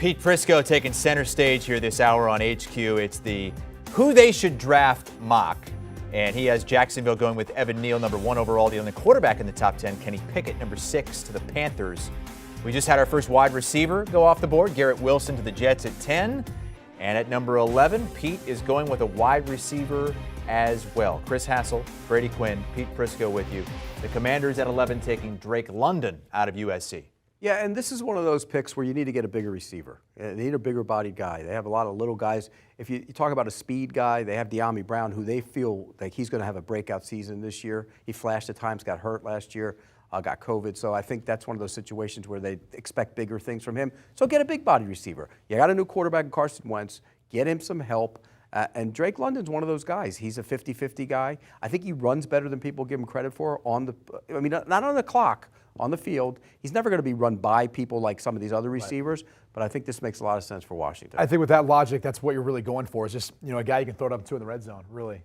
Pete Prisco taking center stage here this hour on HQ. It's the who they should draft mock. And he has Jacksonville going with Evan Neal, number 1 overall, the only quarterback in the top 10. Kenny Pickett, number 6 to the Panthers. We just had our first wide receiver go off the board. Garrett Wilson to the Jets at 10. And at number 11, Pete is going with a wide receiver as well. Chris Hassel, Brady Quinn, Pete Prisco with you. The Commanders at 11 taking Drake London out of USC. Yeah, and this is one of those picks where you need to get a bigger receiver. They need a bigger bodied guy. They have a lot of little guys. If you talk about a speed guy, they have De'Ami Brown, who they feel like he's going to have a breakout season this year. He flashed at times, got hurt last year, got COVID. So I think that's one of those situations where they expect bigger things from him. So get a big body receiver. You got a new quarterback in Carson Wentz. Get him some help. And Drake London's one of those guys. He's a 50-50 guy. I think he runs better than people give him credit for not on the clock, on the field. He's never going to be run by people like some of these other receivers, but I think this makes a lot of sense for Washington. I think with that logic, that's what you're really going for, is just, a guy you can throw it up to in the red zone, really.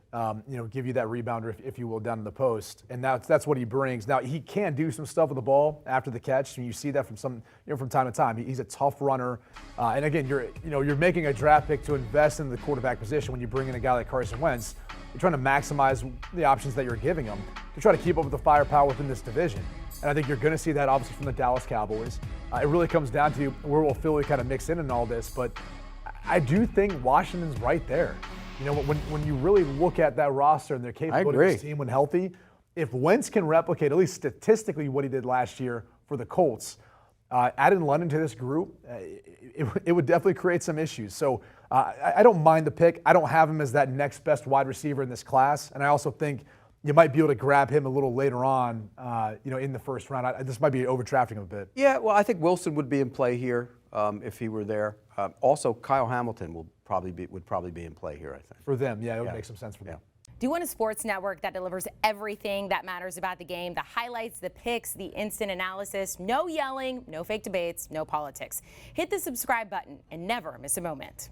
Give you that rebounder, if you will, down in the post. And that's what he brings. Now, he can do some stuff with the ball after the catch, and you see that from from time to time. He's a tough runner. And again, you're making a draft pick to invest in the quarterback position when you bring in a guy like Carson Wentz. You're trying to maximize the options that you're giving him to try to keep up with the firepower within this division. And I think you're going to see that obviously from the Dallas Cowboys. It really comes down to where will Philly kind of mix in all this. But I do think Washington's right there. When you really look at that roster and their capability of this team when healthy, if Wentz can replicate, at least statistically, what he did last year for the Colts, adding London to this group, it would definitely create some issues. So I don't mind the pick. I don't have him as that next best wide receiver in this class. And I also think you might be able to grab him a little later on, in the first round. This might be overdrafting him a bit. Yeah, well, I think Wilson would be in play here if he were there. Also, Kyle Hamilton would probably be in play here, I think. For them, yeah, it would make some sense for them. Do you want a sports network that delivers everything that matters about the game? The highlights, the picks, the instant analysis, no yelling, no fake debates, no politics. Hit the subscribe button and never miss a moment.